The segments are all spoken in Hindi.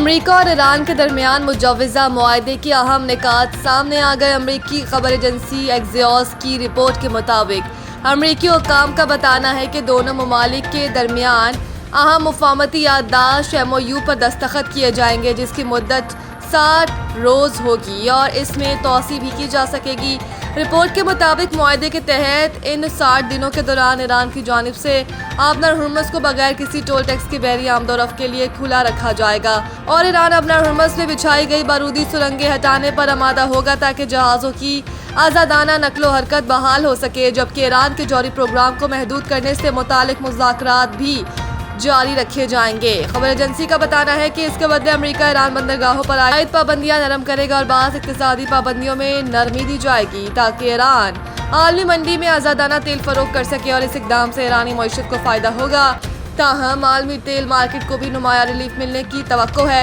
अमेरिका और ईरान के दरमियान मुजव्वज़ा मुआहदे की अहम निकात सामने आ गए। अमेरिकी खबर एजेंसी एक्सियोस की रिपोर्ट के मुताबिक अमेरिकी हुक्काम का बताना है कि दोनों ममालिक के दरमियान अहम मुफाहमती याददाश्त MOU पर दस्तखत किए जाएंगे, जिसकी मुद्दत 60 रोज़ होगी और इसमें तोसी भी की जा सकेगी। रिपोर्ट के मुताबिक मुआहदे के तहत इन 60 दिनों के दौरान ईरान की जानिब से आबनर हुर्मुज़ को बगैर किसी टोल टैक्स के बहरी आमदोरफ्त के लिए खुला रखा जाएगा और ईरान आबनर हुर्मुज़ में बिछाई गई बारूदी सुरंगें हटाने पर आमादा होगा ताकि जहाज़ों की आज़ादाना नकलो हरकत बहाल हो सके, जबकि ईरान के जौहरी प्रोग्राम को महदूद करने से मुतालिक मुज़ाकरात भी जारी रखे जाएंगे। खबर एजेंसी का बताना है कि इसके बदले अमेरिका ईरान बंदरगाहों पर आयद पाबंदियां नरम करेगा और बाज़ इक़्तिसादी पाबंदियों में नरमी दी जाएगी ताकि ईरान आलमी मंडी में आज़ादाना तेल फरोख्त कर सके और इस इक़दाम से ईरानी मईशत को फ़ायदा होगा। ताहम आलमी तेल मार्केट को भी नुमाया रिलीफ मिलने की तवक्को है।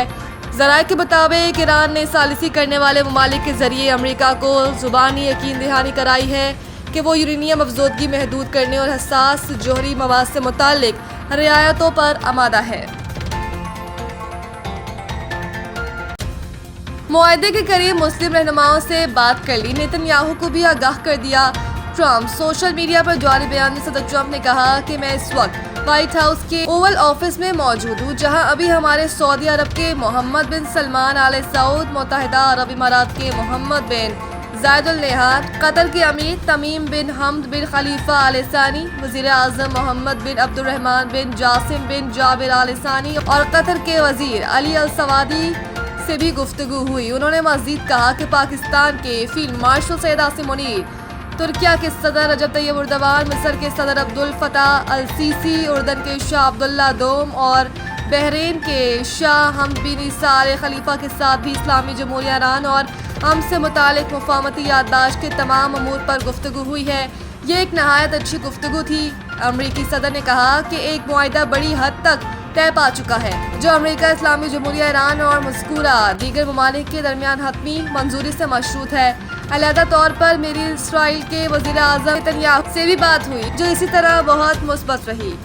ज़राए के मुताबिक ईरान ने सालिसी करने वाले ममालिक के जरिए अमेरिका को ज़ुबानी यकीन दहानी कराई है कि वो यूरेनियम अफजोदगी महदूद करने और हसास जोहरी मवाद से मुताल्लिक रियायतों पर आमादा है। मुआहदे के करीब मुस्लिम रहनुमाओं से बात कर ली, नेतन्याहू को भी आगाह कर दिया ट्रंप। सोशल मीडिया पर जारी बयान में सदर ट्रंप ने कहा कि मैं इस वक्त व्हाइट हाउस के ओवल ऑफिस में मौजूद हूँ, जहां अभी हमारे सऊदी अरब के मोहम्मद बिन सलमान आले सऊद, मुत्तहिदा अरब इमारात के मोहम्मद बिन जायद अल नहयान, कतर के अमीर तमीम बिन हमद बिन खलीफा आल सानी, वज़ीर आज़म मोहम्मद बिन अब्दुर्रहमान बिन जासिम बिन जाबिर आल सानी और कतर के वज़ीर अली अल सवादी से भी गुफ्तगू हुई। उन्होंने मज़ीद कहा कि पाकिस्तान के फील्ड मार्शल सैयद आसिम मुनीर, तुर्किया के सदर रजब तैयब एर्दोगान, मिस्र के सदर अब्दुल फताह अल सीसी, उर्दन के शाह अब्दुल्ला दोम और बहरीन के शाह हमद बिन ईसा आल खलीफा के साथ भी इस्लामी जमहूरिया ईरान और हमसे मुतालिक मुफाहमती याददाश्त के तमाम अमूर पर गुफ्तगू हुई है। ये एक नहायत अच्छी गुफ्तगू थी। अमरीकी सदर ने कहा कि एक मुआहदा बड़ी हद तक तय पा चुका है, जो अमेरिका, इस्लामी जमहूरिया ईरान और मज़कूरा दीगर ममालिक के दरमियान हतमी मंजूरी से मशरूत है। अलहदा तौर पर मेरी इसराइल के वज़ीर आज़म नेतन्याहू से भी बात हुई, जो इसी तरह बहुत मुस्बत रही।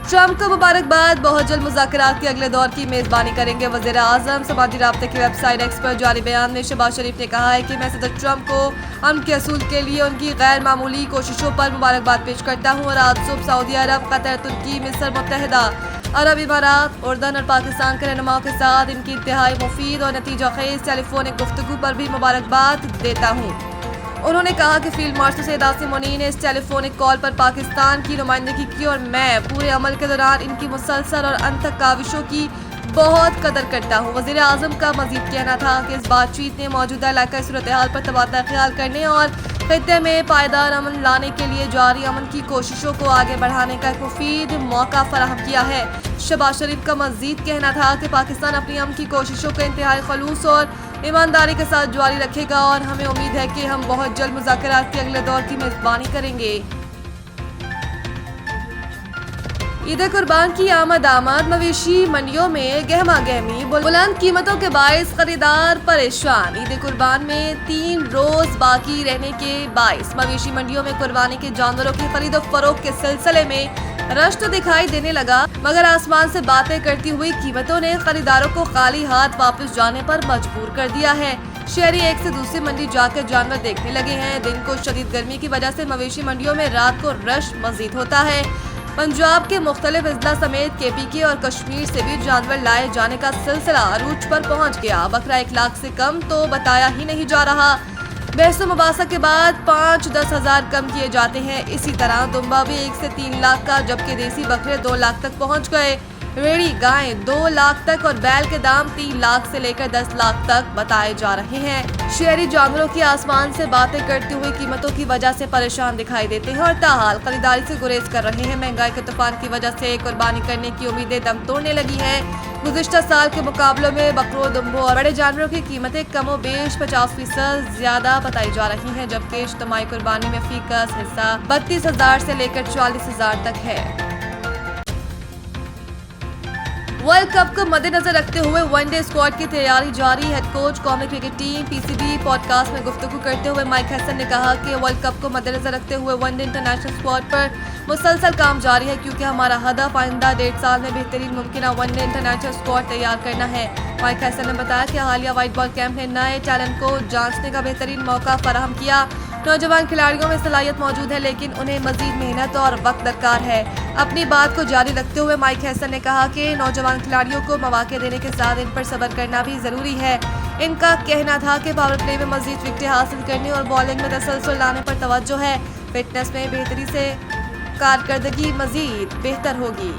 ट्रंप को मुबारकबाद, बहुत जल्द मुज़ाकरात के अगले दौर की मेज़बानी करेंगे वज़ीर आज़म। समाजी राब्ते की वेबसाइट एक्स पर जारी बयान में शहबाज शरीफ ने कहा है कि मैं सदर ट्रंप को अमन के असूल के लिए उनकी गैर मामूली कोशिशों पर मुबारकबाद पेश करता हूँ और आज सुबह सऊदी अरब, कतर, तुर्की, मिस्र, मुत्तहिदा अरब इमारात, उर्दन और पाकिस्तान के रहनुमाओं के साथ इनकी इंतहाई मुफीद और नतीजा खेज टेलीफोनिक गुफ्तगू पर भी मुबारकबाद देता हूँ। उन्होंने कहा कि फील्ड मार्शल सैयद आसिम मुनीर ने इस टेलीफोनिक कॉल पर पाकिस्तान की नुमाइंदगी की और मैं पूरे अमल के दौरान इनकी मुसलसल और अनथक काविशों की बहुत कदर करता हूँ। वज़ीर आज़म का मजीद कहना था कि इस बातचीत ने मौजूदा इलाका सूरत हाल पर तबादला ख्याल करने और खित्ते में पायदार अमन लाने के लिए जारी अमन की कोशिशों को आगे बढ़ाने का एक मुफीद मौका फराहम किया है। शहबाज शरीफ का मजीद कहना था कि पाकिस्तान अपनी अमन की कोशिशों को इंतहाई खलूस और ईमानदारी के साथ जारी रखेगा और हमें उम्मीद है कि हम बहुत जल्द मुज़ाकरात के अगले दौर की मेज़बानी करेंगे। ईद कुर्बान की आमद मवेशी मंडियों में गहमा गहमी, बुलंद कीमतों के बाइस खरीदार परेशान। ईद कुर्बान में 3 रोज बाकी रहने के बाइस मवेशी मंडियों में कुर्बानी के जानवरों की खरीद और फरोख्त के सिलसिले में रश तो दिखाई देने लगा, मगर आसमान से बातें करती हुई कीमतों ने खरीदारों को खाली हाथ वापस जाने पर मजबूर कर दिया है। शहरी एक से दूसरी मंडी जाकर जानवर देखने लगे हैं। दिन को शदीद गर्मी की वजह से मवेशी मंडियों में रात को रश मजीद होता है। पंजाब के मुख्तलिफ अजला समेत KPK और कश्मीर से भी जानवर लाए जाने का सिलसिला अरूज पर पहुंच गया। बकरा 1 लाख से कम तो बताया ही नहीं जा रहा। बहस मुबासा के बाद 5-10 हज़ार कम किए जाते हैं। इसी तरह दुम्बा भी 1 से 3 लाख का, जबकि देसी बकरे 2 लाख तक पहुंच गए। रेड़ी गायें 2 लाख तक और बैल के दाम 3 लाख से लेकर 10 लाख तक बताए जा रहे हैं। शहरी जानवरों की आसमान से बातें करती हुई कीमतों की वजह से परेशान दिखाई देते हैं और ताहाल खरीदारी से गुरेज कर रहे हैं। महंगाई के तूफान की वजह से कुर्बानी करने की उम्मीदें दम तोड़ने लगी हैं। गुज़िश्ता साल के मुकाबलों में बकरों, दुम्बों और बड़े जानवरों की कीमतें कमो बेश 50% ज्यादा बताई जा रही हैं, जबकि इज्तिमाई कुर्बानी में फीकस हिस्सा 32,000 से लेकर 40,000 तक है। वर्ल्ड कप को मद्देनजर रखते हुए वनडे स्क्वाड की तैयारी जारी। हेड कोच कौमी क्रिकेट टीम पीसीबी पॉडकास्ट में गुफ्तगू करते हुए माइक हैसन ने कहा कि वर्ल्ड कप को मद्देनजर रखते हुए वनडे इंटरनेशनल स्क्वाड पर मुसलसल काम जारी है, क्योंकि हमारा हदफ आइंदा 1.5 साल में बेहतरीन मुमकिन वनडे इंटरनेशनल स्क्वाड तैयार करना है। माइक हैसन ने बताया कि हालिया व्हाइट बॉल कैंप ने नए टैलेंट को जांचने का बेहतरीन मौका फराहम किया। नौजवान खिलाड़ियों में सलाहियत मौजूद है, लेकिन उन्हें मजीद मेहनत और वक्त दरकार है। अपनी बात को जारी रखते हुए माइक हैसन ने कहा कि नौजवान खिलाड़ियों को मौके देने के साथ इन पर सब्र करना भी जरूरी है। इनका कहना था कि पावर प्ले में मजीद विकेटें हासिल करने और बॉलिंग में तसलसल लाने पर तवज्जो है। फिटनेस में बेहतरी से कारकर्दगी मजीद बेहतर होगी।